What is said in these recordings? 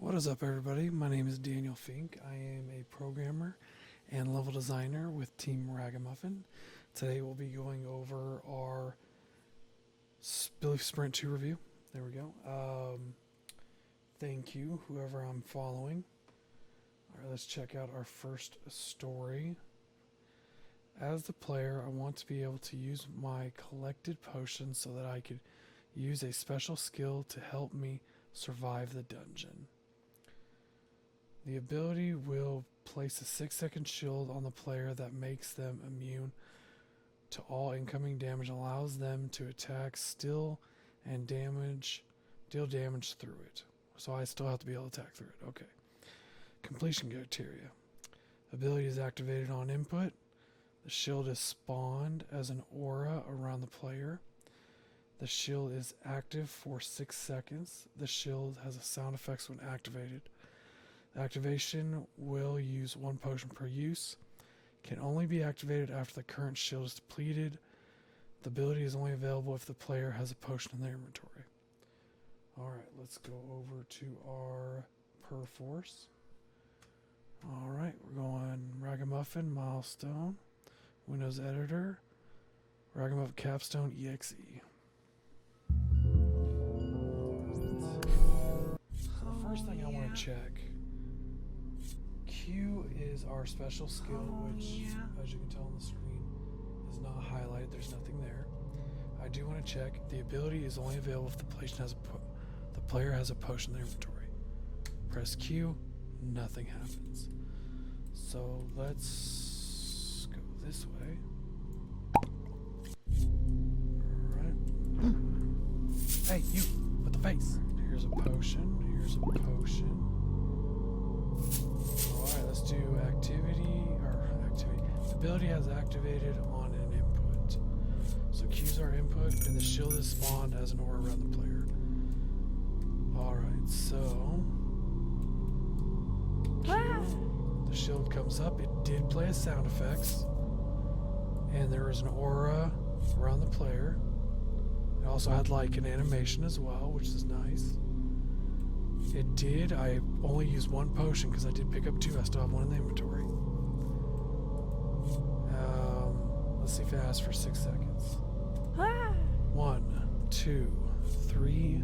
What is up, everybody? My name is Daniel Fink. I am a programmer and level designer with Team Ragga Muffin. Today we'll be going over our Belief Sprint 2 review. There we go. Thank you, whoever I'm following. Alright, let's check out our first story. As the player, I want to be able to use my collected potions so that I could use a special skill to help me survive the dungeon. The ability will place a 6-second shield on the player that makes them immune to all incoming damage, allows them to attack still and deal damage through it. So I still have to be able to attack through it. Okay. Completion criteria. Ability is activated on input. The shield is spawned as an aura around the player. The shield is active for 6 seconds. The shield has a sound effects when activated. Activation will use 1 potion per use. Can only be activated after the current shield is depleted. The ability is only available if the player has a potion in their inventory. Alright, let's go over to our Perforce. Alright, we're going Ragamuffin, Milestone, Windows Editor, Ragamuffin Capstone EXE. So the first thing I want to check. Q is our special skill, which, as you can tell on the screen, is not highlighted. There's nothing there. I do want to check. The ability is only available if the player has a potion in their inventory. Press Q, nothing happens. So let's go this way. Alright. Hey, you! With the face! Here's a potion. Here's a potion. Alright, let's do activity. The ability has activated on an input. So Q's our input, and the shield is spawned as an aura around the player. Alright, so Q, the shield comes up. It did play a sound effects, and there is an aura around the player. It also had like an animation as well, which is nice. It did. I only used 1 potion because I did pick up 2. I still have 1 in the inventory. Let's see if it asks for 6 seconds. 1, 2, 3,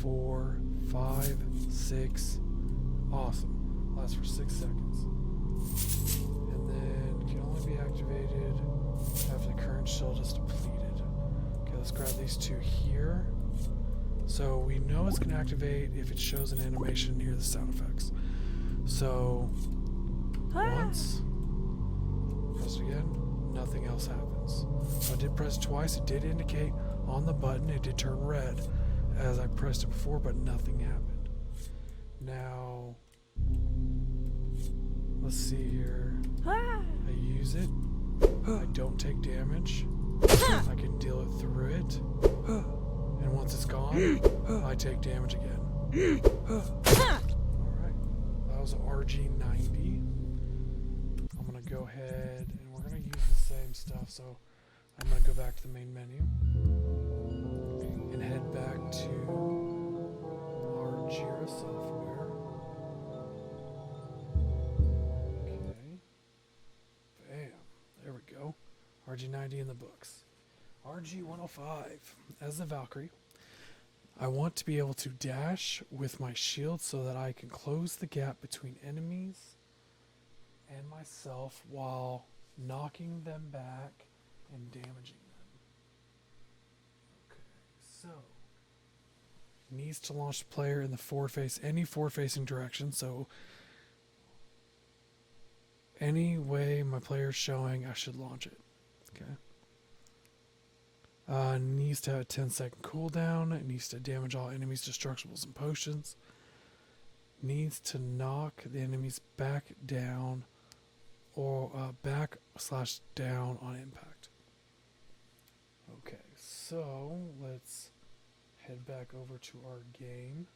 4, 5, 6. Awesome. Lasts for 6 seconds. And then can only be activated after the current shield is depleted. Okay, let's grab these 2 here. So we know it's going to activate if it shows an animation near the sound effects. So once, press it again, nothing else happens. So I did press twice. It did indicate on the button. It did turn red as I pressed it before, but nothing happened. Now, let's see here. I use it. I don't take damage. I can deal it through it. And once it's gone, I take damage again. Alright, that was RG90. I'm going to go ahead and we're going to use the same stuff, so I'm going to go back to the main menu and head back to our Jira software. Okay. Bam. There we go. RG90 in the books. RG105. As the Valkyrie, I want to be able to dash with my shield so that I can close the gap between enemies and myself while knocking them back and damaging them. Okay, so needs to launch the player in the any forward-facing direction. So any way my player's showing, I should launch it. Okay. Needs to have a 10-second cooldown. It needs to damage all enemies, destructibles, and potions. Needs to knock the enemies back down or back/down on impact. Okay, so let's head back over to our game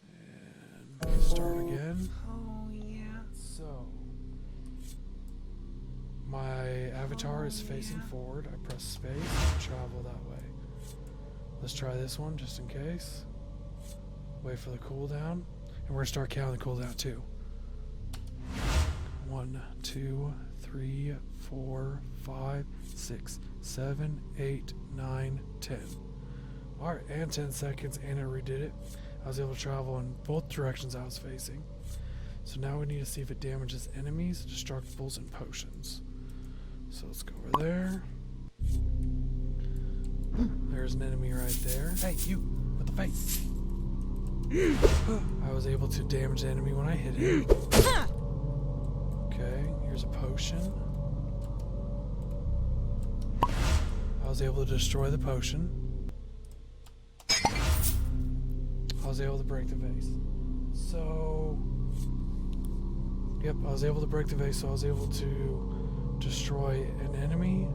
and start again. Oh yeah. So my avatar is facing forward. I press space and travel that way. Let's try this one just in case. Wait for the cooldown. And we're going to start counting the cooldown too. 1, 2, 3, 4, 5, 6, 7, 8, 9, 10. Alright, and 10 seconds, and it redid it. I was able to travel in both directions I was facing. So now we need to see if it damages enemies, destructibles, and potions. So let's go over there. There's an enemy right there. Hey, you! With the face! I was able to damage the enemy when I hit him. Okay, here's a potion. I was able to destroy the potion. I was able to break the vase. So... Yep, I was able to break the vase, so I was able to destroy an enemy,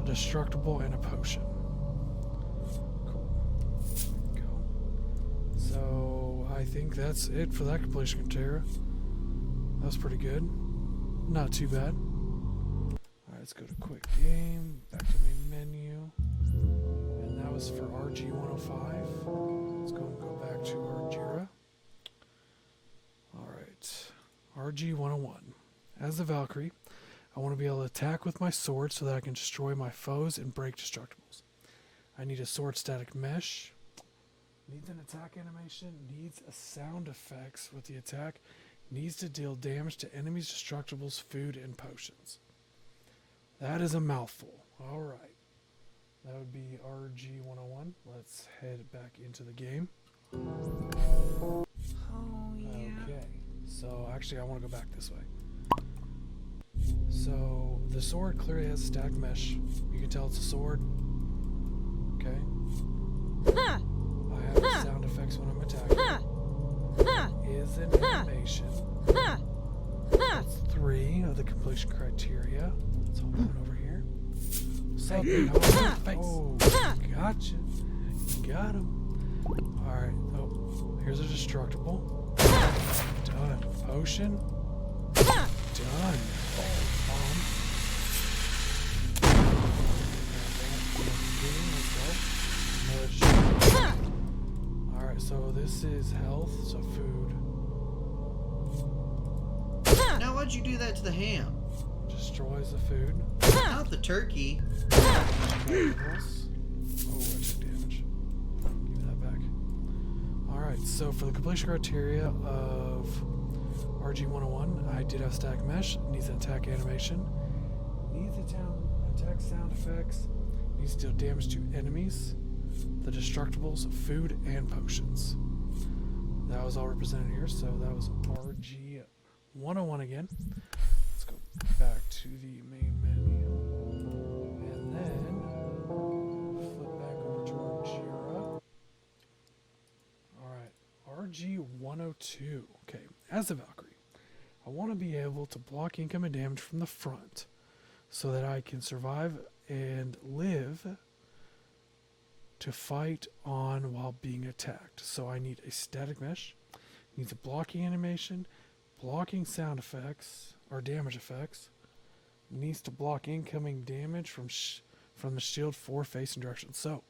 a destructible, and a potion. Cool. There we go. So, I think that's it for that completion criteria. That was pretty good. Not too bad. Alright, let's go to quick game, back to main menu. And that was for RG105. Let's go and go back to our Jira. Alright. RG101. As the Valkyrie, I want to be able to attack with my sword so that I can destroy my foes and break destructibles. I need a sword static mesh. Needs an attack animation. Needs a sound effects with the attack. Needs to deal damage to enemies, destructibles, food, and potions. That is a mouthful. Alright. That would be RG101. Let's head back into the game. Oh, yeah. Okay. So, actually, I want to go back this way. So, the sword clearly has stacked mesh. You can tell it's a sword. Okay. I have sound effects when I'm attacking. Is an animation. That's 3 of the completion criteria. Let's hold on over here. Something face. Oh, gotcha. Got him. Alright. Oh, here's a destructible. Done. Potion. Done. Bomb. Alright, so this is health, so food. Now why'd you do that to the ham? Destroys the food. Not the turkey. Oh, I took damage. Give me that back. Alright, so for the completion criteria of RG101, I did have stack mesh, needs an attack animation, needs attack sound effects, needs to deal damage to enemies, the destructibles, food, and potions. That was all represented here, so that was RG101 again. Let's go back to the main menu, and then flip back over to our Jira. Alright, RG102. Okay, as a Valkyrie, I want to be able to block incoming damage from the front so that I can survive and live to fight on while being attacked. So I need a static mesh, needs a blocking animation, blocking sound effects or damage effects, needs to block incoming damage from the shield 4 facing direction. So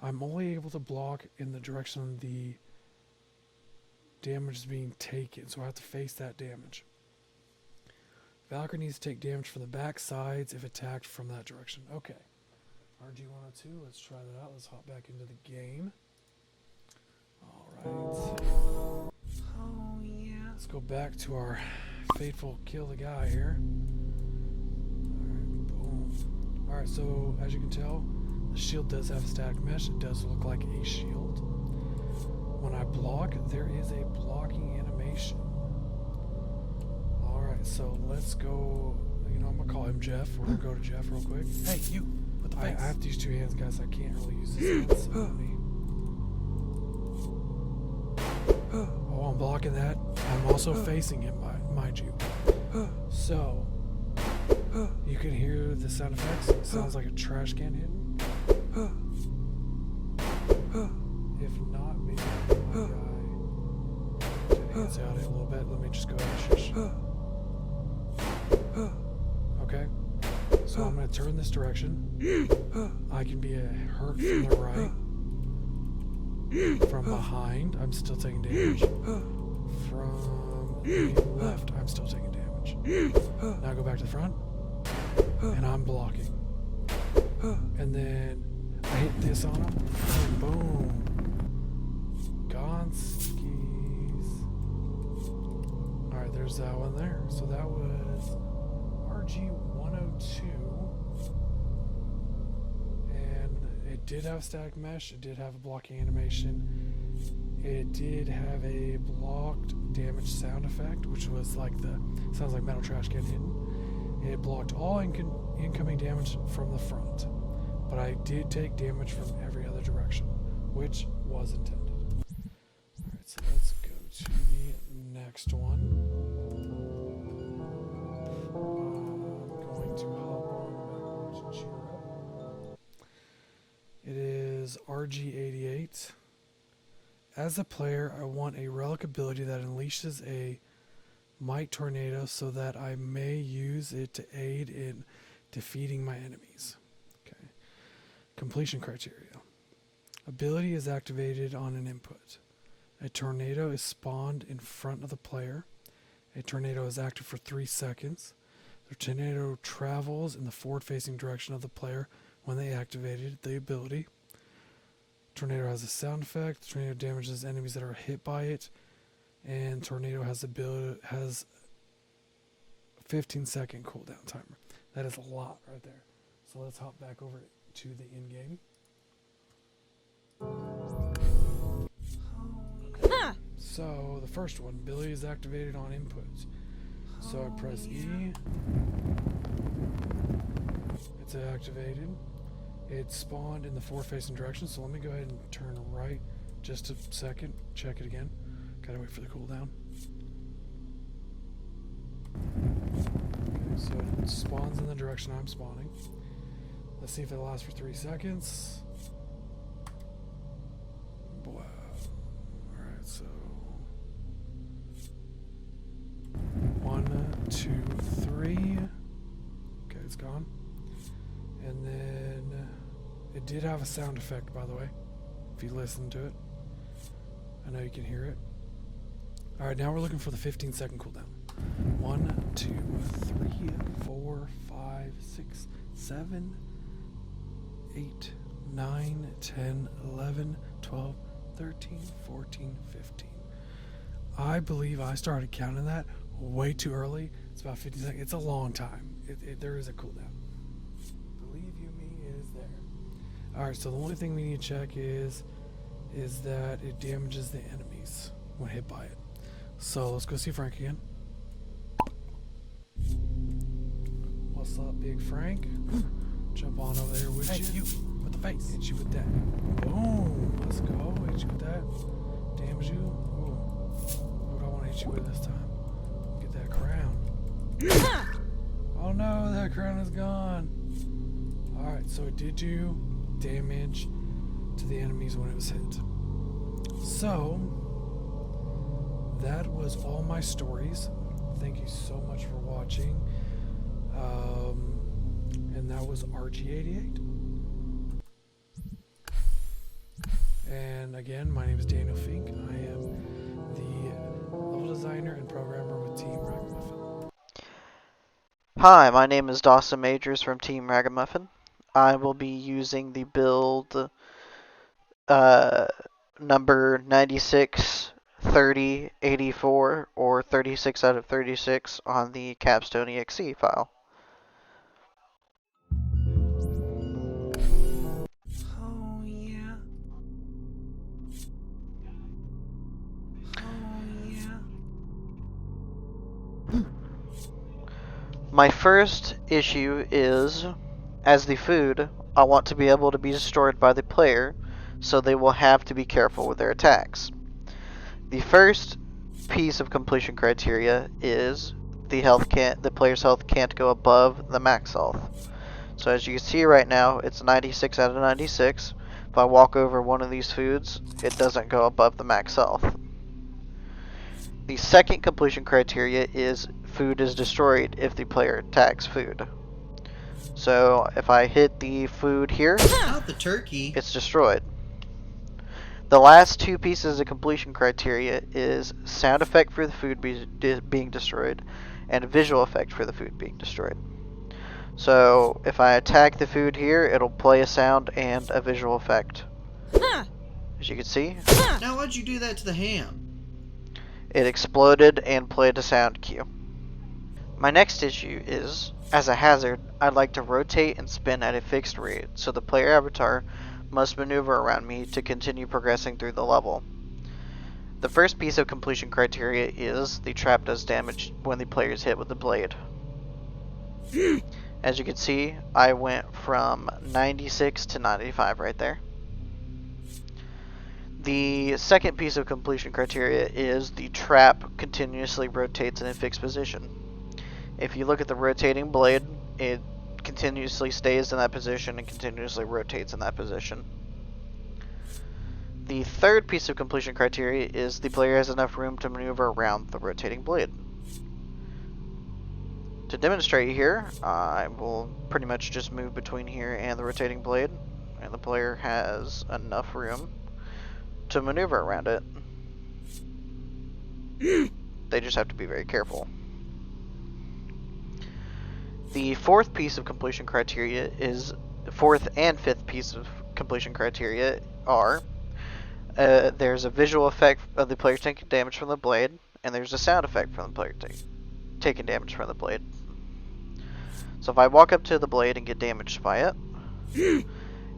I'm only able to block in the direction the damage is being taken, so I have to face that damage. Valkyrie needs to take damage from the back sides if attacked from that direction. Okay. RG102, let's try that out. Let's hop back into the game. Alright. Oh, yeah. Let's go back to our fateful kill the guy here. Alright, boom. Alright, so as you can tell, the shield does have static mesh. It does look like a shield. When I block, there is a blocking animation. Alright, so let's go. You know, I'm going to call him Jeff. We're going to go to Jeff real quick. Hey, you! I have to use 2 hands, guys. I can't really use this hand. So oh, I'm blocking that. I'm also facing him, mind you. So, you can hear the sound effects. It sounds like a trash can hitting. If not, maybe my guy did hands out a little bit. Let me just go ahead and shush. Okay. So I'm going to turn this direction. I can be hurt from the right. From behind, I'm still taking damage. From the left, I'm still taking damage. Now go back to the front, and I'm blocking. And then I hit this on him, and boom. Gonskis. Alright, there's that one there. So that was RG-102. And it did have static mesh. It did have a blocking animation. It did have a blocked damage sound effect, which was like sounds like metal trash getting hidden. It blocked all incoming damage from the front. But I did take damage from every other direction, which was intended. Alright, so let's go to the next one. I'm going to hop on back over to Chira. It is RG88. As a player, I want a relic ability that unleashes a Might Tornado so that I may use it to aid in defeating my enemies. Okay. Completion criteria. Ability is activated on an input. A tornado is spawned in front of the player. A tornado is active for 3 seconds. The tornado travels in the forward-facing direction of the player when they activated the ability. Tornado has a sound effect. The tornado damages enemies that are hit by it. And tornado has a 15-second cooldown timer. That is a lot right there. So let's hop back over to the in-game. Okay. So the first one, ability is activated on input. So I press E. It's activated. It's spawned in the forward-facing direction. So let me go ahead and turn right just a second. Check it again. Gotta wait for the cooldown. Okay, so it spawns in the direction I'm spawning. Let's see if it lasts for 3 seconds. Wow. Alright, so 1, 2, 3. Okay, it's gone. And then it did have a sound effect, by the way, if you listen to it. I know you can hear it. Alright, now we're looking for the 15-second cooldown. 1, 2, 3, 4, 5, 6, 7, 8, 9, 10, 11, 12, 13, 14, 15. I believe I started counting that way too early. It's about 50 seconds. It's a long time. There is a cooldown. Believe you me, it is there. Alright, so the only thing we need to check is that it damages the enemies when hit by it. So let's go see Frank again. What's up, Big Frank? Jump on over there with you. With the face. Hit you with that. Boom. Let's go. Hit you with that. Damage you. Ooh. What do I want to hit you with this time? Get that crown. Oh no, that crown is gone. Alright, so it did do damage to the enemies when it was hit. So that was all my stories. Thank you so much for watching. And that was RG88. And again, my name is Daniel Fink. I am the level designer and programmer with Team Ragga. Hi, my name is Dawson Majors from Team Ragga. I will be using the build number 96, 30, 84, or 36 out of 36 on the Capstone EXE file. Oh yeah. Oh yeah. My first issue is, as the food, I want to be able to be destroyed by the player, so they will have to be careful with their attacks. The first piece of completion criteria is the player's health can't go above the max health. So as you can see right now, it's 96 out of 96. If I walk over one of these foods, it doesn't go above the max health. The second completion criteria is food is destroyed if the player attacks food. So if I hit the food here, Not the turkey. it's destroyed. The last two pieces of completion criteria is sound effect for the food being destroyed and a visual effect for the food being destroyed. So if I attack the food here, it'll play a sound and a visual effect. As you can see, Now why'd you do that to the ham? it exploded and played a sound cue. My next issue is, as a hazard, I'd like to rotate and spin at a fixed rate, so the player avatar must maneuver around me to continue progressing through the level. The first piece of completion criteria is the trap does damage when the player is hit with the blade. As you can see, I went from 96 to 95 right there. The second piece of completion criteria is the trap continuously rotates in a fixed position. If you look at the rotating blade, it continuously stays in that position and continuously rotates in that position. The third piece of completion criteria is the player has enough room to maneuver around the rotating blade. To demonstrate here, I will pretty much just move between here and the rotating blade, and the player has enough room to maneuver around it. They just have to be very careful. The fourth piece of completion criteria is the fourth and fifth piece of completion criteria are there's a visual effect of the player taking damage from the blade, and there's a sound effect from the player taking damage from the blade. So if I walk up to the blade and get damaged by it,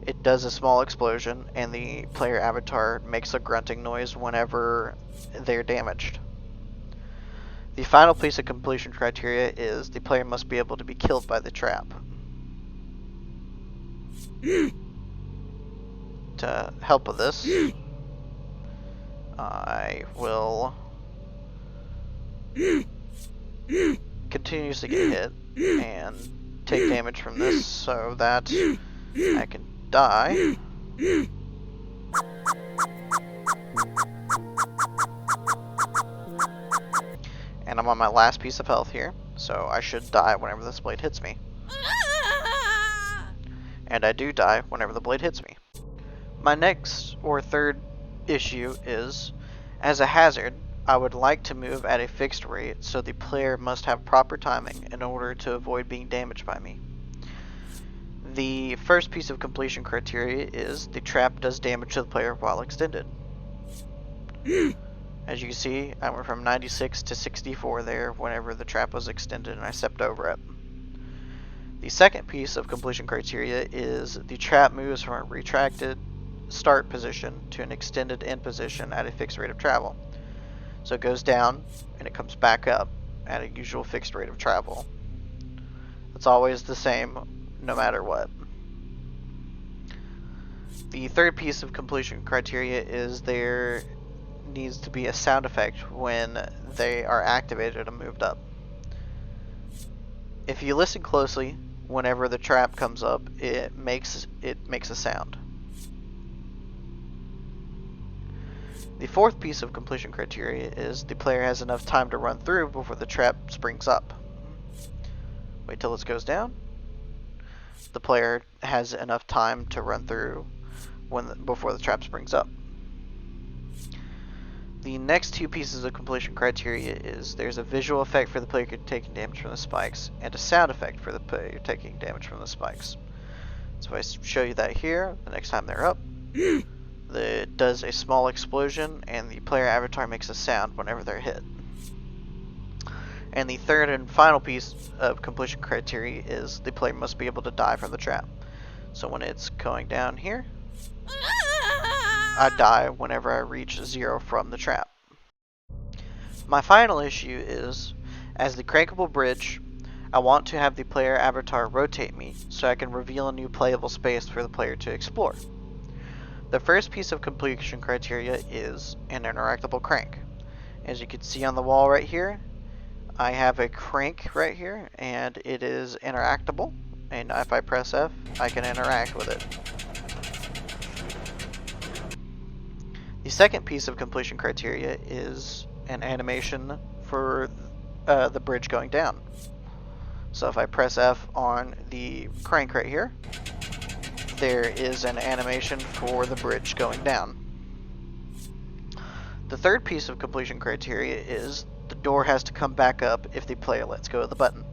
it does a small explosion, and the player avatar makes a grunting noise whenever they're damaged. The final piece of completion criteria is the player must be able to be killed by the trap. To help with this, I will continuously get hit and take damage from this so that I can die. And I'm on my last piece of health here, so I should die whenever this blade hits me. And I do die whenever the blade hits me. My next or third issue is, as a hazard, I would like to move at a fixed rate, so the player must have proper timing in order to avoid being damaged by me. The first piece of completion criteria is the trap does damage to the player while extended. As you can see, I went from 96 to 64 there whenever the trap was extended and I stepped over it. The second piece of completion criteria is the trap moves from a retracted start position to an extended end position at a fixed rate of travel. So it goes down and it comes back up at a usual fixed rate of travel. It's always the same no matter what. The third piece of completion criteria is there needs to be a sound effect when they are activated and moved up. If you listen closely, whenever the trap comes up, it makes a sound. The fourth piece of completion criteria is the player has enough time to run through before the trap springs up. Wait till this goes down. The player has enough time to run through before the trap springs up. The next two pieces of completion criteria is there's a visual effect for the player taking damage from the spikes and a sound effect for the player taking damage from the spikes. So if I show you that here, the next time they're up, it does a small explosion and the player avatar makes a sound whenever they're hit. And the third and final piece of completion criteria is the player must be able to die from the trap. So when it's going down here, I die whenever I reach 0 from the trap. My final issue is, as the crankable bridge, I want to have the player avatar rotate me so I can reveal a new playable space for the player to explore. The first piece of completion criteria is an interactable crank. As you can see on the wall right here, I have a crank right here and it is interactable, and if I press F, I can interact with it. The second piece of completion criteria is an animation for the bridge going down. So if I press F on the crank right here, there is an animation for the bridge going down. The third piece of completion criteria is the door has to come back up if the player lets go of the button.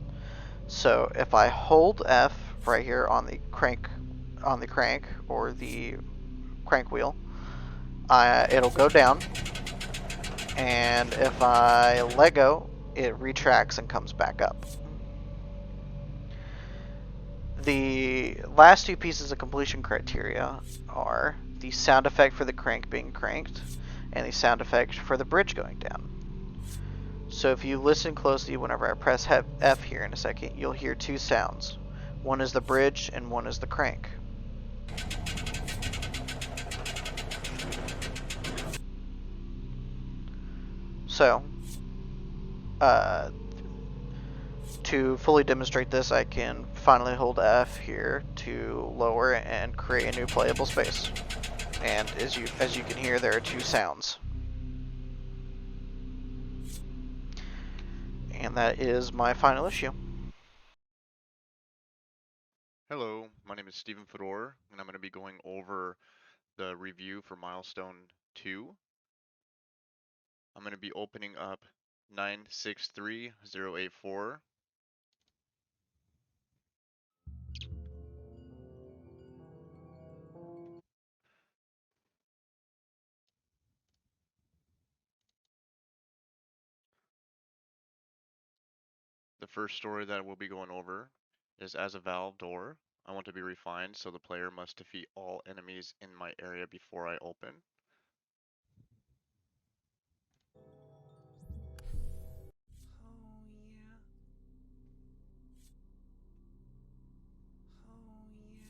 So if I hold F right here on the crank or the crank wheel, it'll go down, and if I let go, it retracts and comes back up. The last two pieces of completion criteria are the sound effect for the crank being cranked and the sound effect for the bridge going down. So if you listen closely whenever I press F here in a second, you'll hear two sounds. One is the bridge and one is the crank. So, to fully demonstrate this, I can finally hold F here to lower and create a new playable space. And as you can hear, there are two sounds. And that is my final issue. Hello, my name is Stephen Fedor, and I'm going to be going over the review for Milestone 2. I'm going to be opening up 963084. The first story that we'll be going over is as a valve door. I want to be refined, so the player must defeat all enemies in my area before I open. Oh yeah. Oh yeah.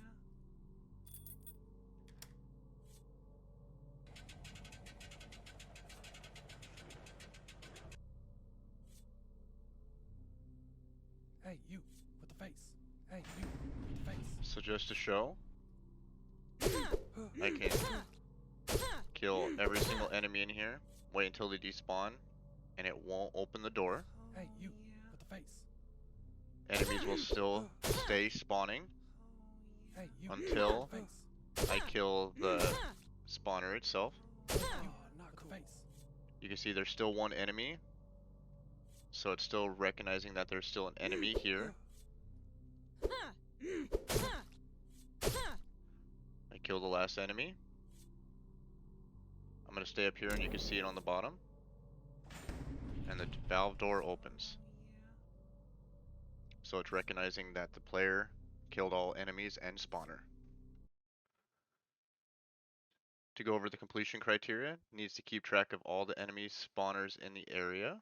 Hey, you with the face. Hey, you with the face. So just to show, I can kill every single enemy in here, wait until they despawn, and it won't open the door. Hey, you with the face. Enemies will still stay spawning Hey, you until with the face. I kill the spawner itself. You not with the face. You can see there's still one enemy, so it's still recognizing that there's still an enemy here. I kill the last enemy. I'm gonna stay up here and you can see it on the bottom. And the valve door opens. So it's recognizing that the player killed all enemies and spawner. To go over the completion criteria, needs to keep track of all the enemy spawners in the area.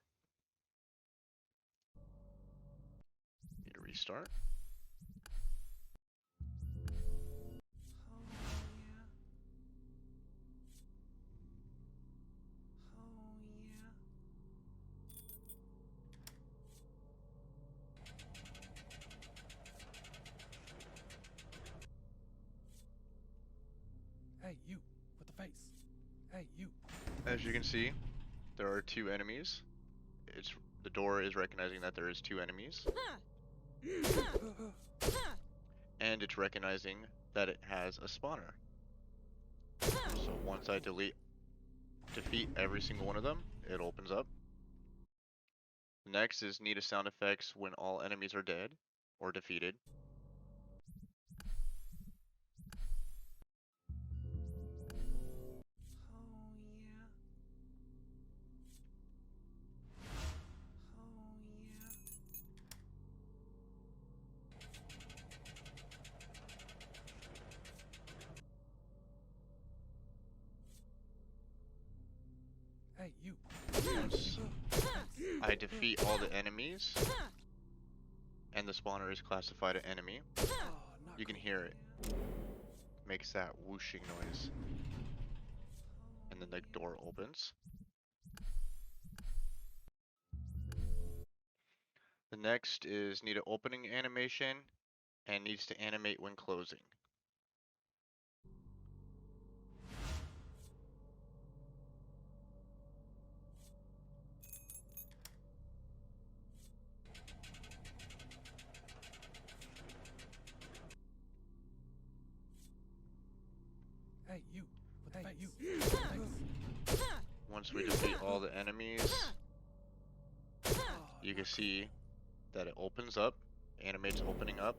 Need to restart. Hey, you with the face. Hey, you. As you can see, there are two enemies. The door is recognizing that there is two enemies. And it's recognizing that it has a spawner. So once I defeat every single one of them, it opens up. Next is need a sound effects when all enemies are dead or defeated. Hey, you. Once I defeat all the enemies and the spawner is classified an enemy, you can hear it. Makes that whooshing noise. And then the door opens. The next is need an opening animation and needs to animate when closing. Hey, you with the face. You with the face. Once we defeat all the enemies, you can see that it opens up, animates opening up,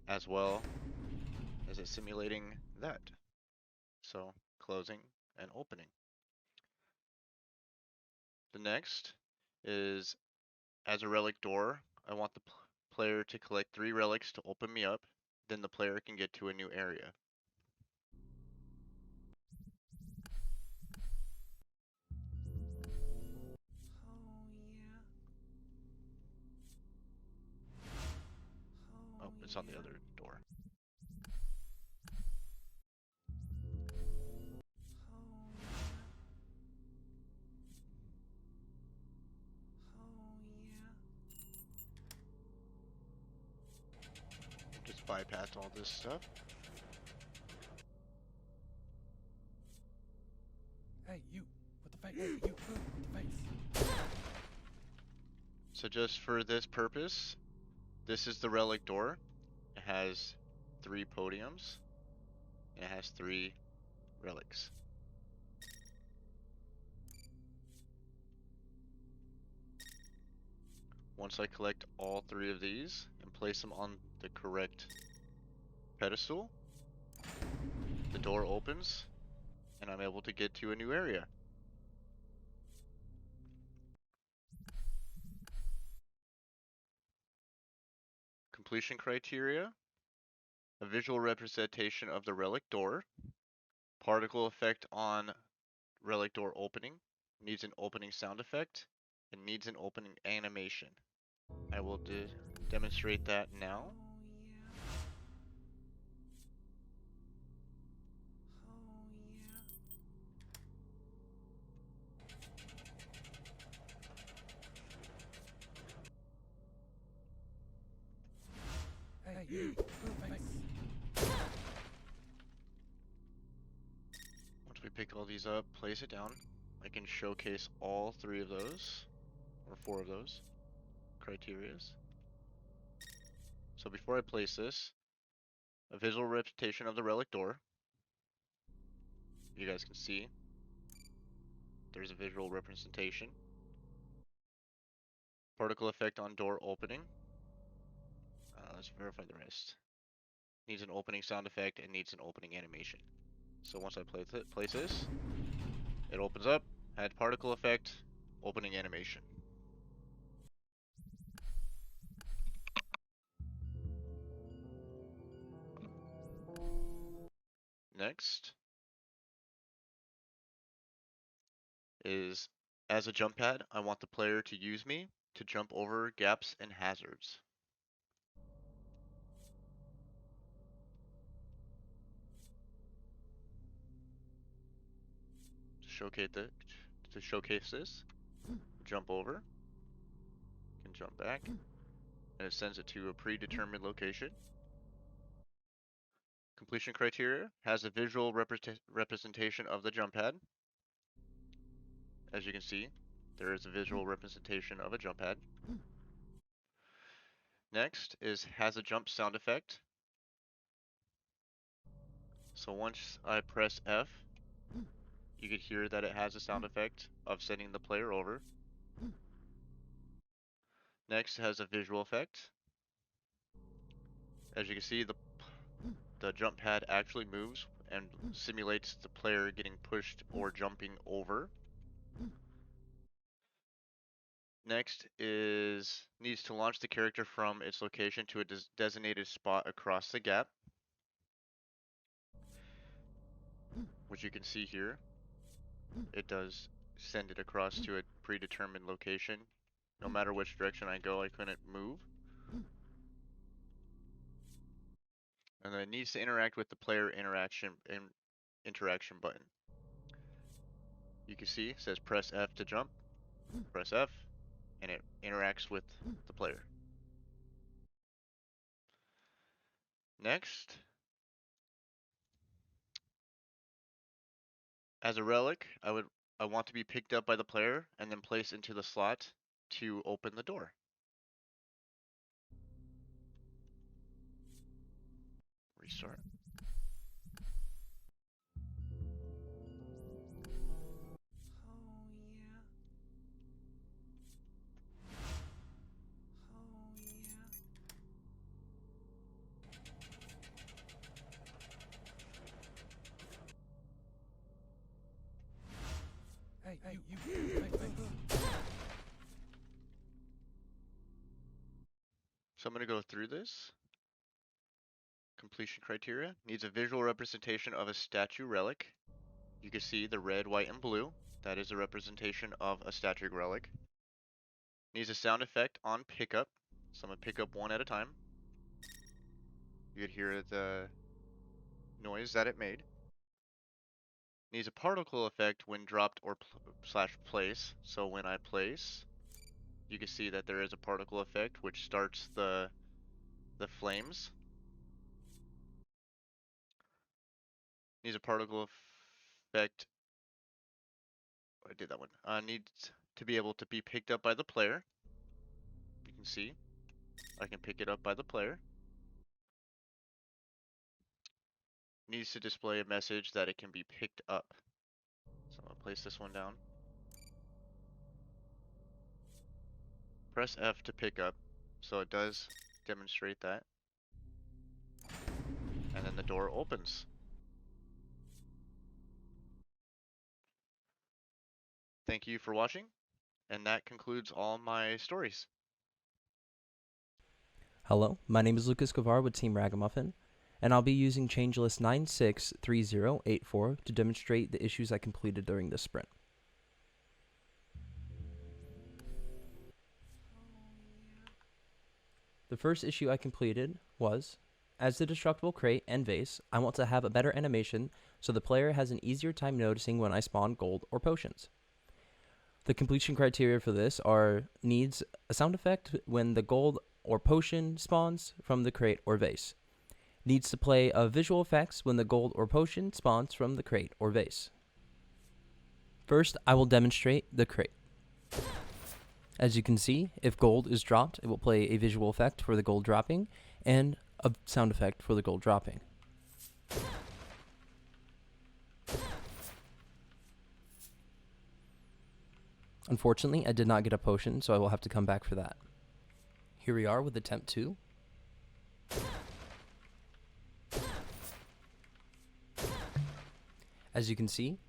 as well as it simulating that. So, closing and opening. The next is, as a relic door, I want the player to collect 3 relics to open me up, then the player can get to a new area. Oh, it's on the other door. Just bypass all this stuff. Hey, you with the face. Hey, you with the face. So just for this purpose, this is the relic door. It has 3 podiums, and it has 3 relics. Once I collect all 3 of these and place them on the correct pedestal, the door opens and I'm able to get to a new area. Completion criteria: a visual representation of the relic door, particle effect on relic door opening, needs an opening sound effect, and needs an opening animation. I will demonstrate that now. Hey, you with the face. Once we pick all these up, place it down, I can showcase all 3 of those, or 4 of those, criterias. So before I place this, a visual representation of the relic door. You guys can see there's a visual representation. Particle effect on door opening. Let's verify the rest. Needs an opening sound effect and needs an opening animation. So once I place this, it opens up, had particle effect, opening animation. Next is, as a jump pad, I want the player to use me to jump over gaps and hazards. To showcase this, jump over, can jump back, and it sends it to a predetermined location. Completion criteria: has a visual representation of the jump pad. As you can see, there is a visual representation of a jump pad. Next is has a jump sound effect. So once I press F, you can hear that it has a sound effect of sending the player over. Next has a visual effect. As you can see, the jump pad actually moves and simulates the player getting pushed or jumping over. Next is needs to launch the character from its location to a designated spot across the gap, which you can see here. It does send it across to a predetermined location. No matter which direction I go, I couldn't move. And then it needs to interact with the player interaction button. You can see it says press F to jump, press F, and it interacts with the player. Next, as a relic, I want to be picked up by the player and then placed into the slot to open the door. Restart. So I'm going to go through this. Completion criteria. Needs a visual representation of a statue relic. You can see the red, white, and blue. That is a representation of a statue relic. Needs a sound effect on pickup. So I'm going to pick up one at a time. You could hear the noise that it made. Needs a particle effect when dropped or slash place. So when I place, you can see that there is a particle effect which starts the flames. Needs a particle effect. I did that one. Needs to be able to be picked up by the player. You can see I can pick it up by the player. Needs to display a message that it can be picked up. So I'm gonna place this one down. Press F to pick up. So it does demonstrate that. And then the door opens. Thank you for watching, and that concludes all my stories. Hello, my name is Lucas Gavar with Team Ragga Muffin, and I'll be using changelist 963084 to demonstrate the issues I completed during this sprint. The first issue I completed was, as the destructible crate and vase, I want to have a better animation so the player has an easier time noticing when I spawn gold or potions. The completion criteria for this are needs a sound effect when the gold or potion spawns from the crate or vase. Needs to play a visual effects when the gold or potion spawns from the crate or vase. First, I will demonstrate the crate. As you can see, if gold is dropped, it will play a visual effect for the gold dropping and a sound effect for the gold dropping. Unfortunately, I did not get a potion, so I will have to come back for that. Here we are with attempt 2. As you can see,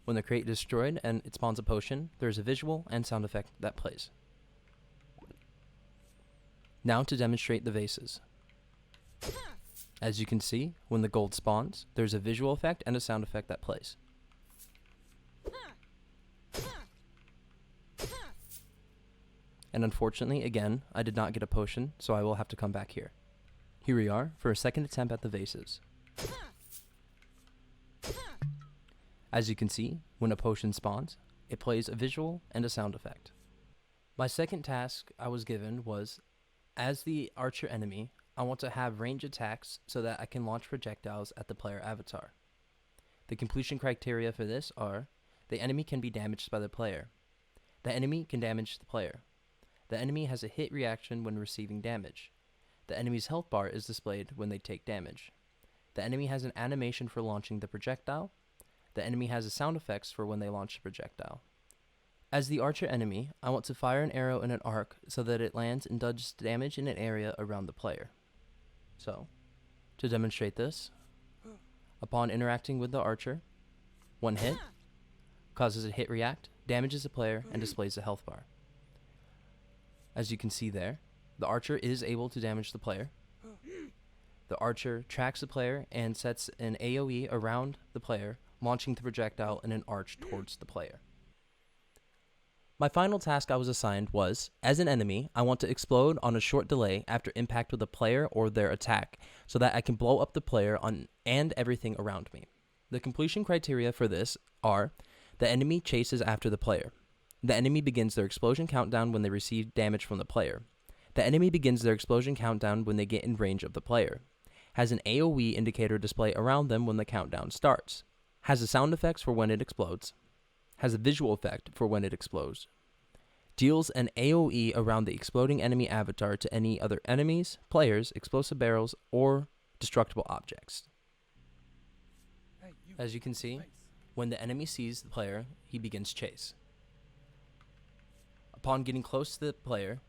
when the crate is destroyed and it spawns a potion, there is a visual and sound effect that plays. Now to demonstrate the vases. As you can see, when the gold spawns, there's a visual effect and a sound effect that plays. And unfortunately, again, I did not get a potion, so I will have to come back here. Here we are for a second attempt at the vases. As you can see, when a potion spawns, it plays a visual and a sound effect. My second task I was given was, as the archer enemy, I want to have range attacks so that I can launch projectiles at the player avatar. The completion criteria for this are, the enemy can be damaged by the player. The enemy can damage the player. The enemy has a hit reaction when receiving damage. The enemy's health bar is displayed when they take damage. The enemy has an animation for launching the projectile. The enemy has a sound effects for when they launch the projectile. As the archer enemy, I want to fire an arrow in an arc so that it lands and does damage in an area around the player. So, to demonstrate this, upon interacting with the archer, one hit causes a hit react, damages the player, and displays the health bar. As you can see there, the archer is able to damage the player. The archer tracks the player and sets an AoE around the player, launching the projectile in an arch towards the player. My final task I was assigned was, as an enemy, I want to explode on a short delay after impact with a player or their attack, so that I can blow up the player and everything around me. The completion criteria for this are, the enemy chases after the player. The enemy begins their explosion countdown when they receive damage from the player. The enemy begins their explosion countdown when they get in range of the player. Has an AoE indicator display around them when the countdown starts. Has a sound effects for when it explodes. Has a visual effect for when it explodes. Deals an AoE around the exploding enemy avatar to any other enemies, players, explosive barrels, or destructible objects. As you can see, when the enemy sees the player, he begins chase. Upon getting close to the player,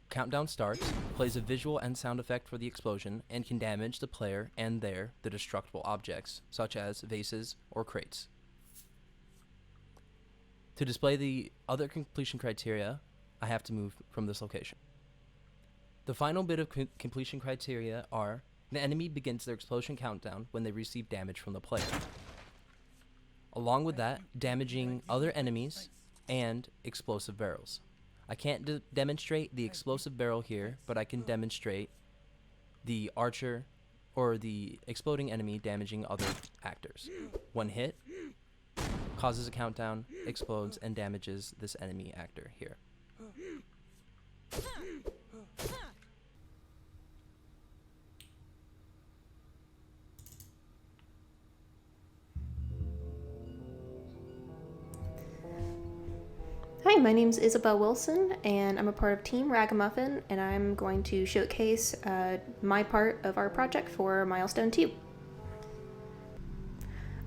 countdown starts, plays a visual and sound effect for the explosion, and can damage the player and the destructible objects, such as vases or crates. To display the other completion criteria, I have to move from this location. The final bit of completion criteria are: the enemy begins their explosion countdown when they receive damage from the player. Along with that, damaging other enemies and explosive barrels. I can't demonstrate the explosive barrel here, but I can demonstrate the archer or the exploding enemy damaging other actors. One hit causes a countdown, explodes, and damages this enemy actor here. Hi, my name is Isabel Wilson, and I'm a part of Team Ragga Muffin, and I'm going to showcase my part of our project for Milestone 2.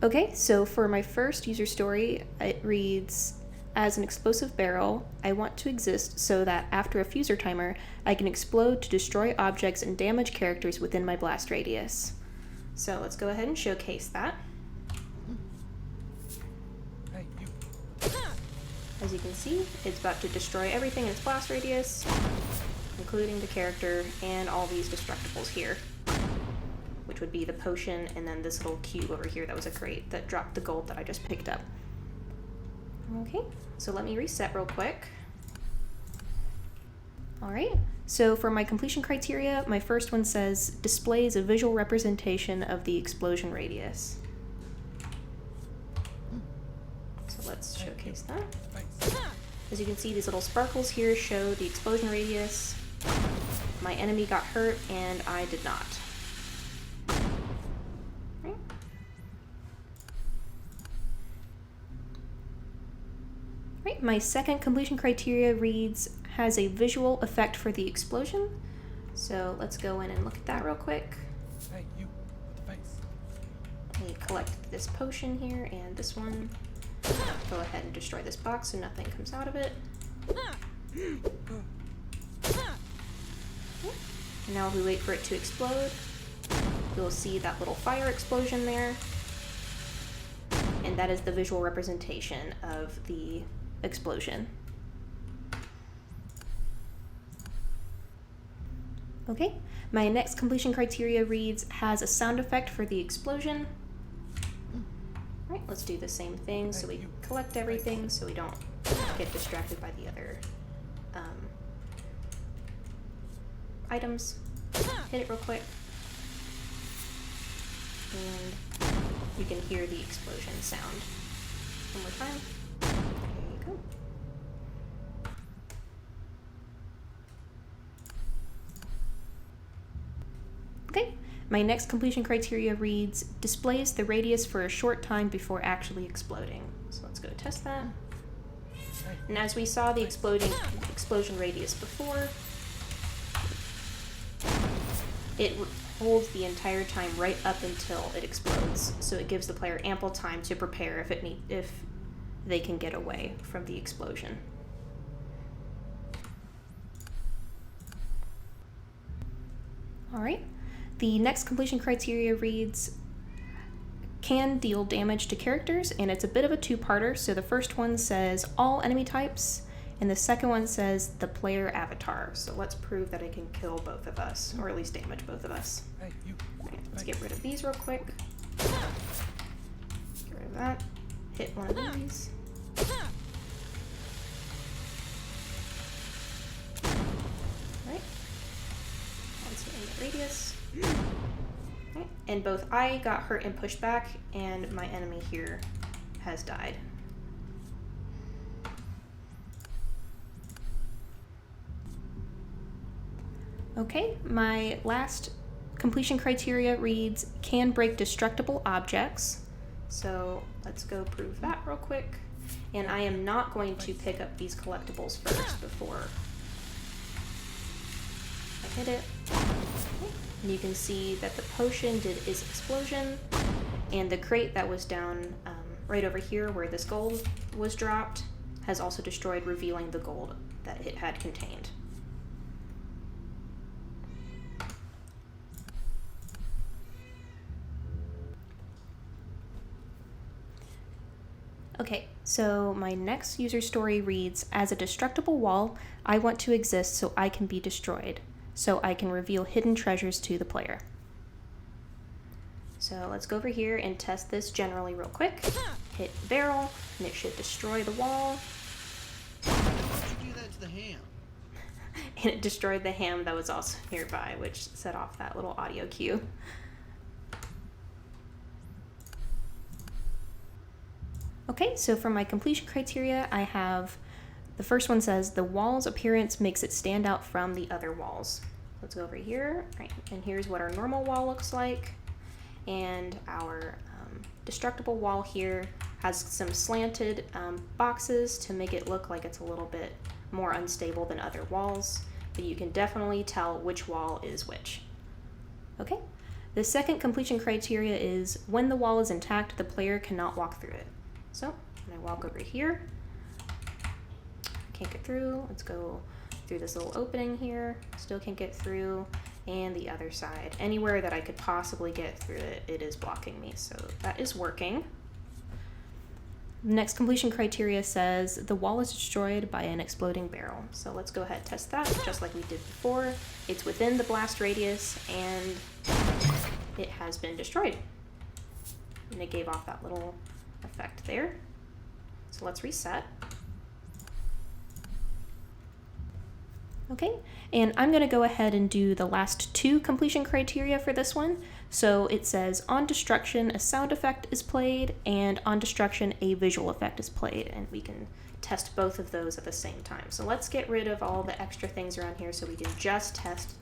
Okay, so for my first user story, it reads, as an explosive barrel, I want to exist so that after a fuser timer, I can explode to destroy objects and damage characters within my blast radius. So let's go ahead and showcase that. Hey, you. As you can see, it's about to destroy everything in its blast radius, including the character and all these destructibles here, which would be the potion and then this little cube over here that was a crate that dropped the gold that I just picked up. Okay, so let me reset real quick. Alright, so for my completion criteria, my first one says displays a visual representation of the explosion radius. So let's showcase that. As you can see, these little sparkles here show the explosion radius. My enemy got hurt and I did not. Right. Right, my second completion criteria reads, has a visual effect for the explosion. So let's go in and look at that real quick. Hey, you. With the face. We collect this potion here and this one. Go ahead and destroy this box so nothing comes out of it. And now if we wait for it to explode, you'll see that little fire explosion there. And that is the visual representation of the explosion. Okay, my next completion criteria reads, has a sound effect for the explosion. All right, let's do the same thing so we collect everything so we don't get distracted by the other items. Hit it real quick. And you can hear the explosion sound. One more time. There you go. Okay, my next completion criteria reads, displays the radius for a short time before actually exploding. So let's go test that. And as we saw the explosion radius before, it holds the entire time right up until it explodes. So it gives the player ample time to prepare if they can get away from the explosion. All right. The next completion criteria reads, can deal damage to characters, and it's a bit of a two-parter. So the first one says all enemy types, and the second one says the player avatar. So let's prove that I can kill both of us, or at least damage both of us. Hey, you. Right, let's get rid of these real quick. Get rid of that. Hit one of these. Right. Once in the radius. Okay. And both I got hurt and pushed back, and my enemy here has died. Okay, my last completion criteria reads, can break destructible objects. So let's go prove that real quick. And I am not going to pick up these collectibles first before I hit it. Okay. And you can see that the potion did its explosion, and the crate that was down right over here where this gold was dropped has also destroyed, revealing the gold that it had contained. Okay, so my next user story reads, as a destructible wall, I want to exist so I can be destroyed. so I can reveal hidden treasures to the player. So let's go over here and test this generally real quick. Hit barrel, and it should destroy the wall. Why'd you do that to the ham? And it destroyed the ham that was also nearby, which set off that little audio cue. Okay, so for my completion criteria, I have the first one says the wall's appearance makes it stand out from the other walls. Let's go over here, right, and here's what our normal wall looks like. And our destructible wall here has some slanted boxes to make it look like it's a little bit more unstable than other walls, but you can definitely tell which wall is which. Okay, the second completion criteria is when the wall is intact, the player cannot walk through it. So when I walk over here, can't get through. Let's go through this little opening here, still can't get through. And the other side, anywhere that I could possibly get through it, it is blocking me, so that is working. The next completion criteria says the wall is destroyed by an exploding barrel. So let's go ahead and test that just like we did before. It's within the blast radius and it has been destroyed. And it gave off that little effect there. So let's reset. Okay, and I'm going to go ahead and do the last two completion criteria for this one. So it says on destruction a sound effect is played, and on destruction a visual effect is played, and we can test both of those at the same time. So let's get rid of all the extra things around here so we can just test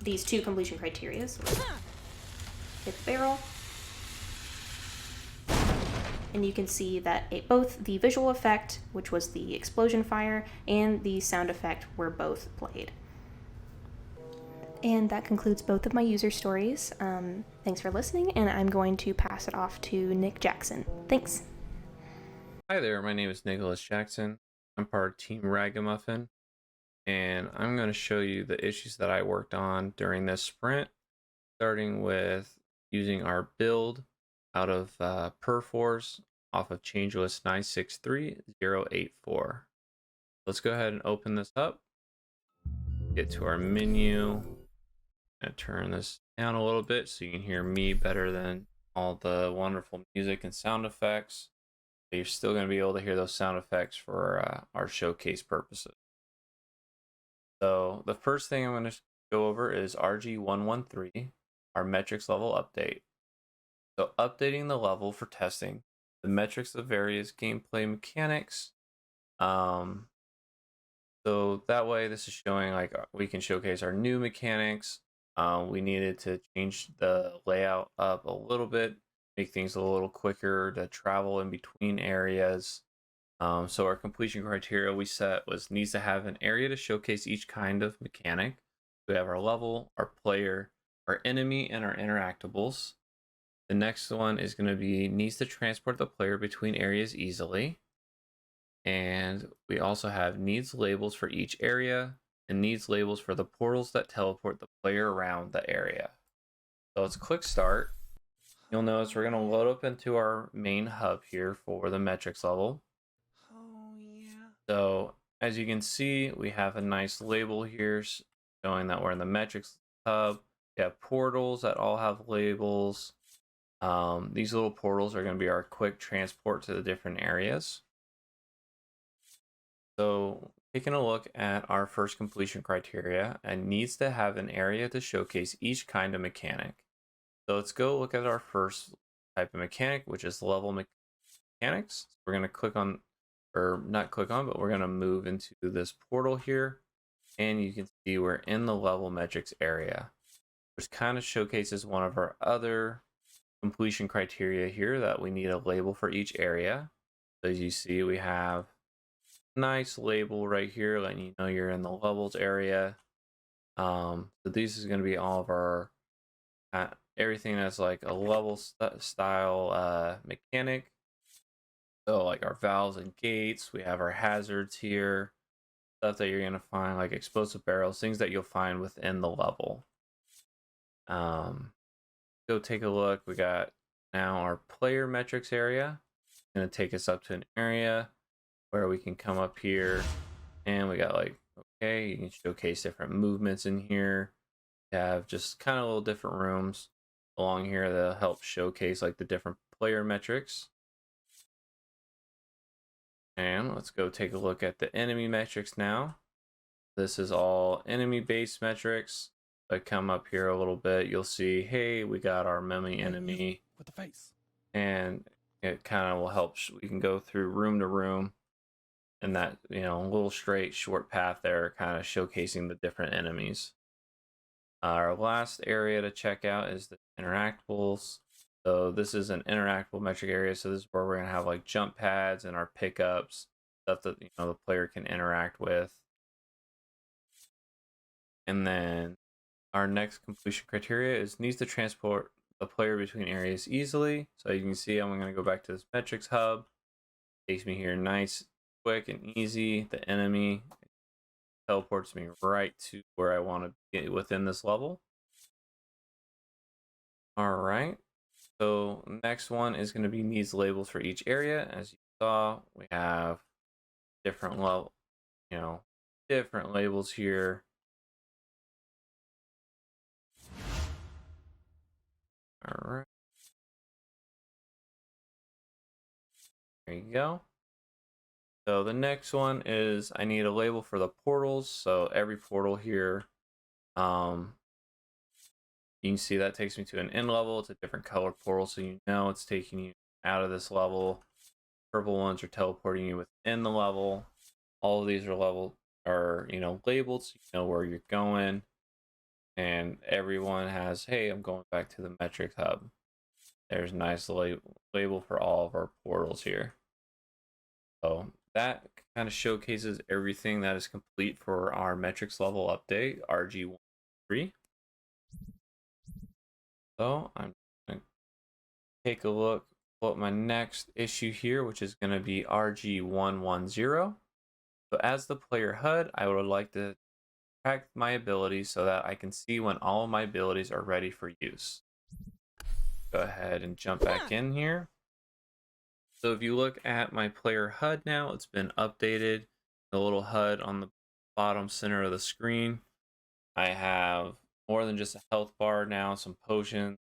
these two completion criteria. So hit the barrel. And you can see that both the visual effect, which was the explosion fire, and the sound effect were both played. And that concludes both of my user stories. Thanks for listening, and I'm going to pass it off to Nick Jackson. Thanks. Hi there, my name is Nicholas Jackson. I'm part of Team Ragga Muffin, and I'm going to show you the issues that I worked on during this sprint, starting with using our build out of Perforce off of changeless 963084. Let's go ahead and open this up. Get to our menu. And turn this down a little bit so you can hear me better than all the wonderful music and sound effects. But you're still going to be able to hear those sound effects for our showcase purposes. So the first thing I'm going to go over is RG113, our metrics level update. So updating the level for testing the metrics of various gameplay mechanics. So that way this is showing like we can showcase our new mechanics. We needed to change the layout up a little bit, make things a little quicker to travel in between areas. So our completion criteria we set was needs to have an area to showcase each kind of mechanic. We have our level, our player, our enemy, and our interactables. The next one is going to be needs to transport the player between areas easily. And we also have needs labels for each area and needs labels for the portals that teleport the player around the area. So let's click start. You'll notice we're going to load up into our main hub here for the metrics level. Oh yeah. So as you can see, we have a nice label here showing that we're in the metrics hub. We have portals that all have labels. These little portals are going to be our quick transport to the different areas. So taking a look at our first completion criteria, and needs to have an area to showcase each kind of mechanic. So let's go look at our first type of mechanic, which is level mechanics. We're going to click on, or not click on, but we're going to move into this portal here. And you can see we're in the level metrics area, which kind of showcases one of our other completion criteria here that we need a label for each area. So as you see, we have a nice label right here letting you know you're in the levels area. So this is going to be all of our everything that's like a level style mechanic. So like our valves and gates, we have our hazards here, stuff that you're going to find like explosive barrels, things that you'll find within the level. Go take a look. We got now our player metrics area. It's going to take us up to an area where we can come up here and we got like Okay, you can showcase different movements in here. You have just kind of little different rooms along here that help showcase like the different player metrics. And let's go take a look at the enemy metrics now. This is all enemy-based metrics. If I come up here a little bit, you'll see, hey, we got our mummy enemy. With the face. And it kind of will help. We can go through room to room. And that, little straight, short path there, kind of showcasing the different enemies. Our last area to check out is the interactables. So this is an interactable metric area. So this is where we're going to have like jump pads and our pickups, stuff that the player can interact with. And then our next completion criteria is needs to transport the player between areas easily. So you can see I'm going to go back to this metrics hub. Takes me here nice, quick, and easy. The enemy teleports me right to where I want to get within this level. All right. So next one is going to be needs labels for each area. As you saw, we have different level, different labels here. All right. There you go. So the next one is I need a label for the portals. So every portal here, you can see that takes me to an end level. It's a different color portal, so it's taking you out of this level. Purple ones are teleporting you within the level. All of these are labeled, so you know where you're going. And everyone has, hey, I'm going back to the metric hub. There's a nice label for all of our portals here. So that kind of showcases everything that is complete for our metrics level update, RG13. So I'm going to take a look at my next issue here, which is going to be RG110. So as the player HUD, I would like to track my abilities so that I can see when all of my abilities are ready for use. Go ahead and jump back in here. So if you look at my player HUD now, it's been updated. The little HUD on the bottom center of the screen. I have more than just a health bar now, some potions.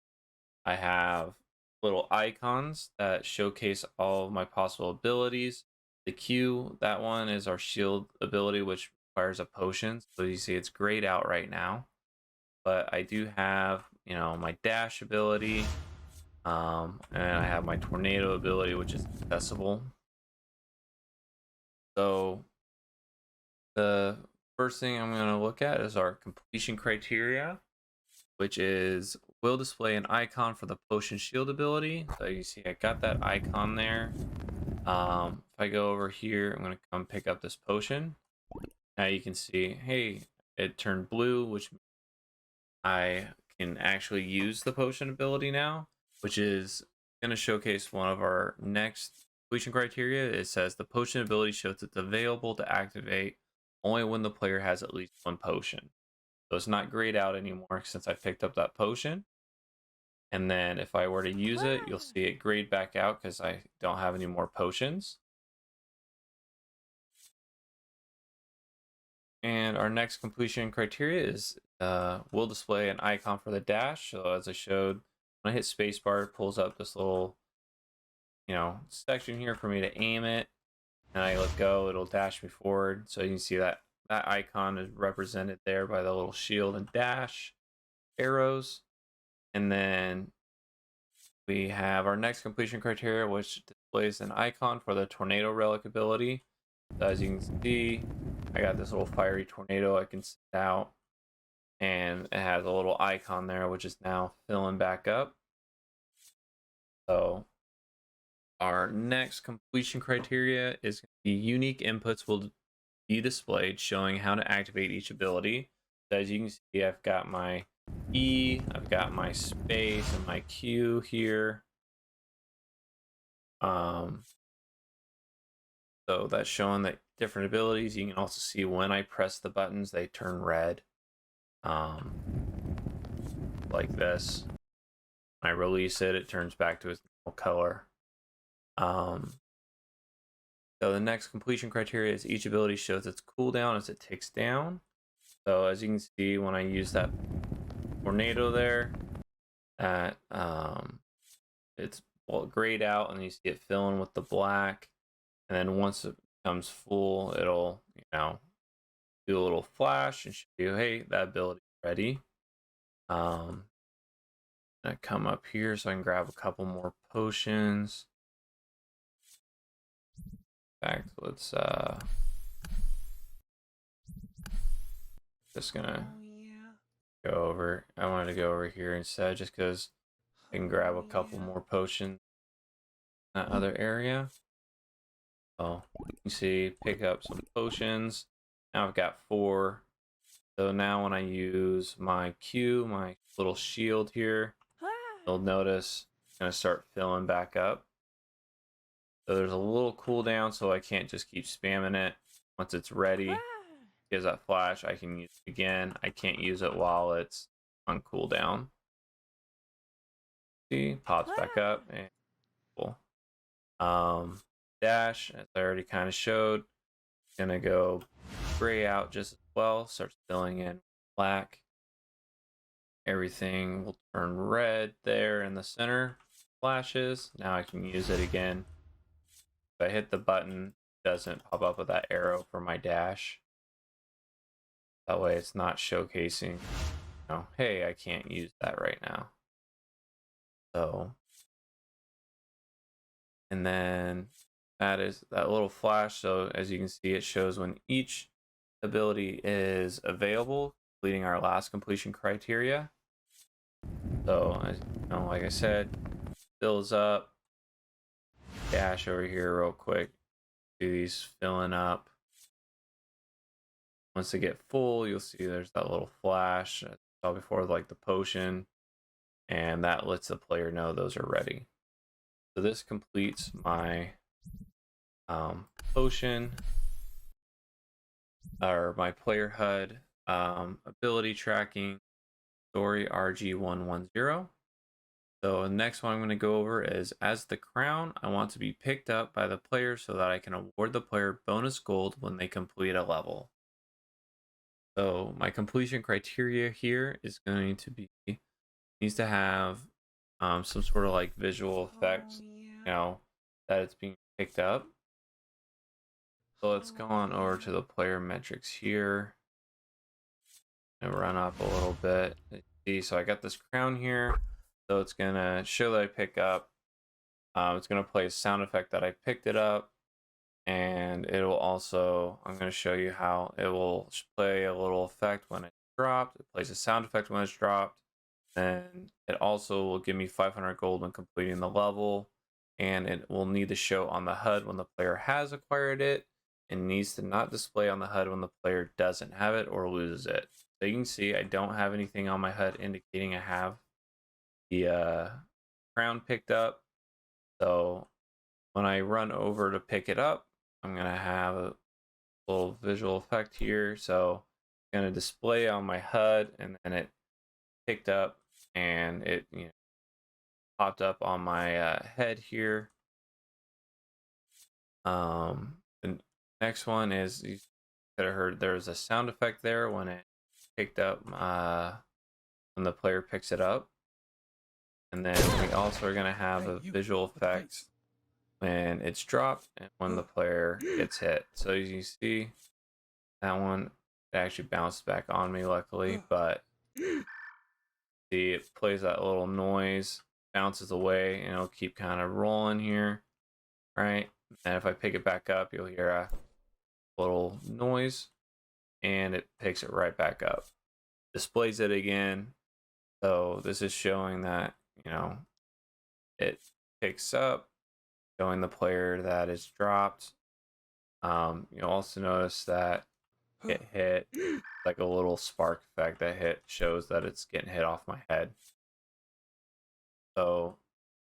I have little icons that showcase all of my possible abilities. The Q, that one is our shield ability, which requires a potion. So you see it's grayed out right now. But I do have, my dash ability. And I have my tornado ability, which is accessible. So the first thing I'm going to look at is our completion criteria, which is will display an icon for the potion shield ability. So you see I got that icon there. If I go over here, I'm going to come pick up this potion. Now you can see, hey, it turned blue, which I can actually use the potion ability now, which is going to showcase one of our next completion criteria. It says the potion ability shows it's available to activate only when the player has at least one potion. So it's not grayed out anymore since I picked up that potion. And then if I were to use it, you'll see it grayed back out because I don't have any more potions. And our next completion criteria is will display an icon for the dash. So as I showed, when I hit spacebar, it pulls up this little, section here for me to aim it. And I let go, it'll dash me forward. So you can see that icon is represented there by the little shield and dash arrows. And then we have our next completion criteria, which displays an icon for the tornado relic ability. So as you can see, I got this little fiery tornado I can send out, and it has a little icon there, which is now filling back up. So our next completion criteria is the unique inputs will be displayed showing how to activate each ability. So as you can see, I've got my E, I've got my space and my Q here. So that's showing that different abilities. You can also see when I press the buttons, they turn red. Like this. When I release it, it turns back to its normal color. So the next completion criteria is each ability shows its cooldown as it ticks down. So as you can see, when I use that tornado there, that it's grayed out, and you see it filling with the black. And then once it becomes full, it'll do a little flash and show you, hey, that ability's ready. I come up here so I can grab a couple more potions. In fact, let's just gonna Oh yeah. go over. I wanted to go over here instead just because I can grab a couple more potions in that other area. So you can see, pick up some potions. Now I've got 4. So now when I use my Q, my little shield here, you'll notice it's going to start filling back up. So there's a little cooldown, so I can't just keep spamming it. Once it's ready, gives that flash, I can use it again. I can't use it while it's on cooldown. See, pops back up, and cool. Dash, as I already kind of showed, gonna go gray out just as well, starts filling in black. Everything will turn red there in the center, flashes. Now I can use it again. If I hit the button, it doesn't pop up with that arrow for my dash. That way it's not showcasing, hey, I can't use that right now. So, and then that is that little flash. So as you can see, it shows when each ability is available, completing our last completion criteria. So, like I said, fills up. Dash over here real quick. See these filling up. Once they get full, you'll see there's that little flash I saw before, like the potion, and that lets the player know those are ready. So this completes my potion, or my player HUD ability tracking story RG110. So the next one I'm going to go over is, as the crown, I want to be picked up by the player so that I can award the player bonus gold when they complete a level. So my completion criteria here is going to be, needs to have some sort of like visual effect, that it's being picked up. So let's go on over to the player metrics here and run up a little bit. See, so I got this crown here. So it's going to show that I pick up. It's going to play a sound effect that I picked it up. And it will also, I'm going to show you how it will play a little effect when it's dropped. It plays a sound effect when it's dropped. And it also will give me 500 gold when completing the level. And it will need to show on the HUD when the player has acquired it. And needs to not display on the HUD when the player doesn't have it or loses it. So you can see I don't have anything on my HUD indicating I have the crown picked up. So when I run over to pick it up, I'm going to have a little visual effect here. So it's going to display on my HUD, and then it picked up and it popped up on my head here. The next one is, you could have heard there's a sound effect there when it picked up, when the player picks it up. And then we also are going to have a visual effect when it's dropped and when the player gets hit. So as you see, that one, it actually bounced back on me luckily, but see, it plays that little noise, bounces away, and it'll keep kind of rolling here, right? And if I pick it back up, you'll hear a little noise, and it picks it right back up. Displays it again. So this is showing that, it picks up, showing the player that is dropped. You'll also notice that it hit, like a little spark effect that shows that it's getting hit off my head. So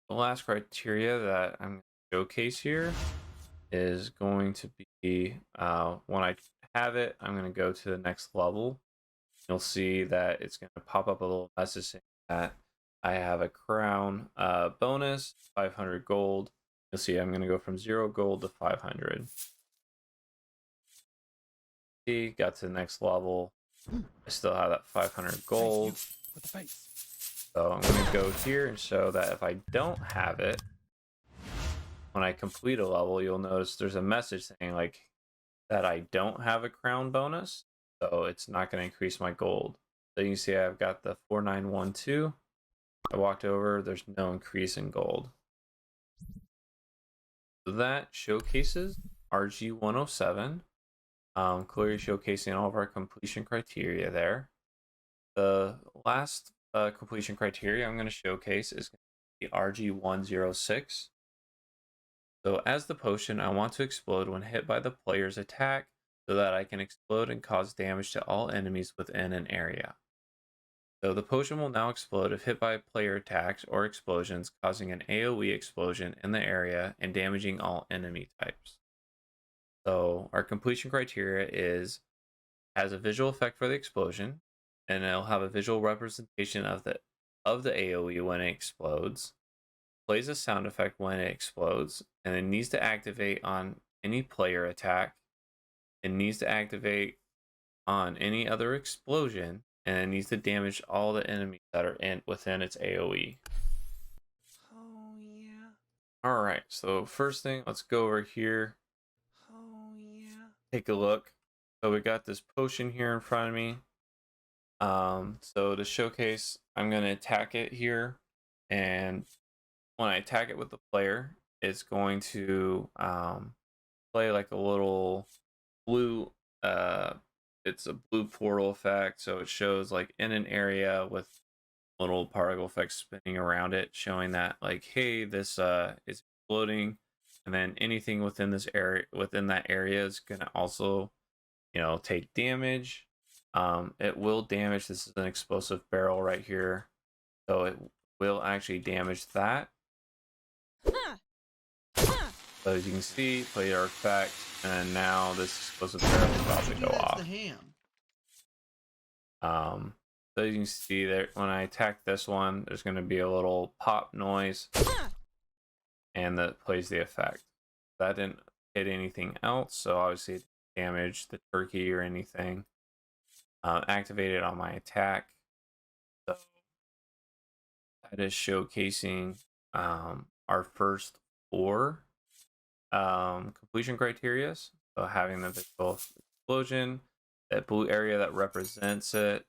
the last criteria that I'm going to showcase here is going to be, when I have it, I'm going to go to the next level. You'll see that it's going to pop up a little message saying that I have a crown bonus, 500 gold, You'll see I'm going to go from 0 gold to 500. See, got to the next level. I still have that 500 gold. With the face. So I'm going to go here and show that if I don't have it, when I complete a level, you'll notice there's a message saying like that I don't have a crown bonus. So it's not going to increase my gold. So you can see I've got the 4912. I walked over, there's no increase in gold. So that showcases RG107. Clearly showcasing all of our completion criteria there. The last completion criteria I'm going to showcase is the RG106. So as the potion, I want to explode when hit by the player's attack so that I can explode and cause damage to all enemies within an area. So the potion will now explode if hit by player attacks or explosions, causing an AoE explosion in the area and damaging all enemy types. So our completion criteria is has a visual effect for the explosion, and it'll have a visual representation of the AoE when it explodes, plays a sound effect when it explodes, and it needs to activate on any player attack. It needs to activate on any other explosion, and it needs to damage all the enemies that are within its AoE. Oh yeah. Alright, so first thing, let's go over here. Oh yeah. Take a look. So we got this potion here in front of me. So to showcase, I'm going to attack it here, and when I attack it with the player, it's going to play like a little blue it's a blue portal effect, so it shows like in an area with little particle effects spinning around it, showing that like, hey, this is exploding, and then anything within this area, within that area, is gonna also, take damage. It will damage. This is an explosive barrel right here, so it will actually damage that. So as you can see, play our effect, and now this explosive barrel is about to go off. The ham. So you can see that when I attack this one, there's going to be a little pop noise, and that plays the effect. That didn't hit anything else, so obviously it didn't damage the turkey or anything. Activated on my attack. So that is showcasing our first 4 completion criteria. So having the visual explosion, that blue area that represents it,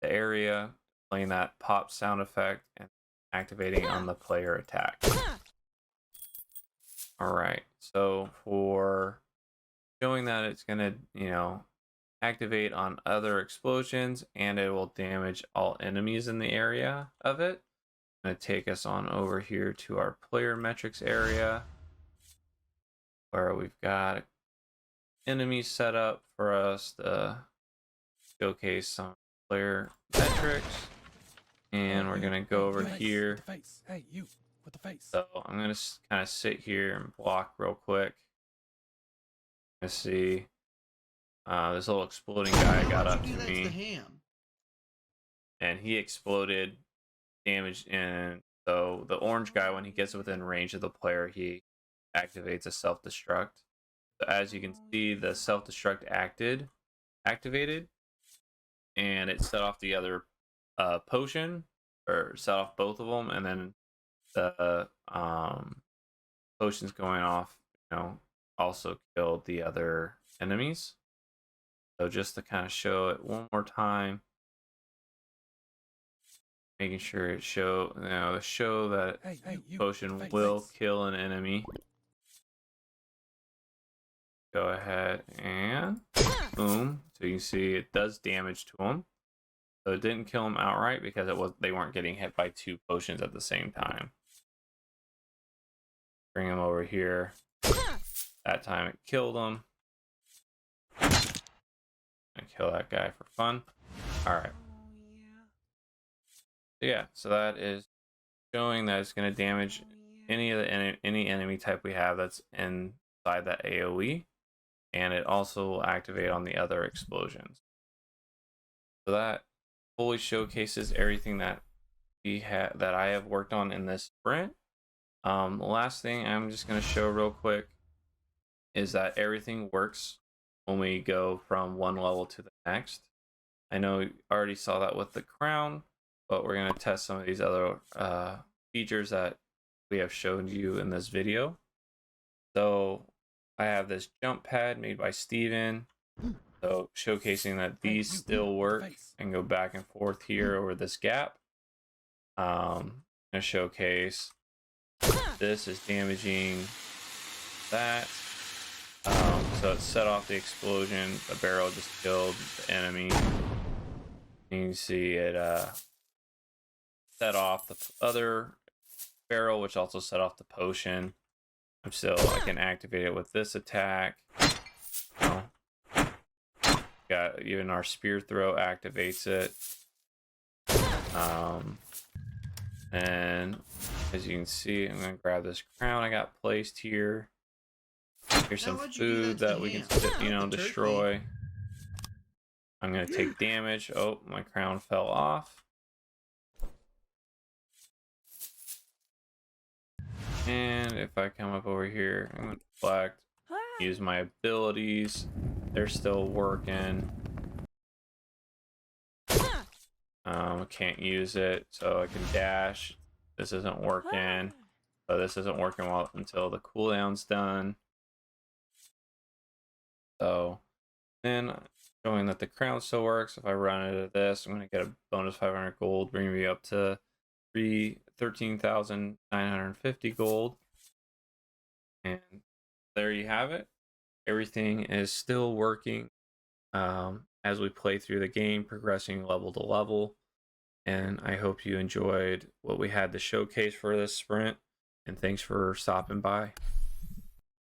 the area, playing that pop sound effect, and activating on the player attack. Alright, so for showing that it's going to, activate on other explosions, and it will damage all enemies in the area of it. Going to take us on over here to our player metrics area, where we've got enemies set up for us to showcase some player metrics, and we're gonna go over here. Hey, you with the face. So I'm gonna kind of sit here and block real quick. Let's see. This little exploding guy got up to me, and he exploded, damaged, and so the orange guy, when he gets within range of the player, he activates a self-destruct. So as you can see, the self-destruct activated, and it set off the other potion, or set off both of them, and then the potions going off, also killed the other enemies. So just to kind of show it one more time, making sure it show that potion will kill an enemy. Go ahead and boom. So you can see it does damage to them. So it didn't kill them outright because they weren't getting hit by 2 potions at the same time. Bring them over here. That time it killed them. And kill that guy for fun. All right. So that is showing that it's going to damage any enemy type we have that's inside that AoE, and it also will activate on the other explosions. So that fully showcases everything that I have worked on in this sprint. The last thing I'm just going to show real quick is that everything works when we go from one level to the next. I know you already saw that with the crown, but we're going to test some of these other features that we have shown you in this video. So I have this jump pad made by Steven. So showcasing that these still work and go back and forth here over this gap. I'm going to showcase this is damaging that. So it set off the explosion. The barrel just killed the enemy. You can see it set off the other barrel, which also set off the potion. I can activate it with this attack. Got even our spear throw activates it. And as you can see, I'm gonna grab this crown I got placed here. Here's some food that we can, destroy. I'm gonna take damage. Oh, my crown fell off. And if I come up over here, I'm gonna select, use my abilities. They're still working. I can't use it, so I can dash. This isn't working. So this isn't working well until the cooldown's done. So then showing that the crown still works. If I run into this, I'm gonna get a bonus 500 gold, bring me up to 13,950 gold. And there you have it. Everything is still working as we play through the game, progressing level to level. And I hope you enjoyed what we had to showcase for this sprint. And thanks for stopping by.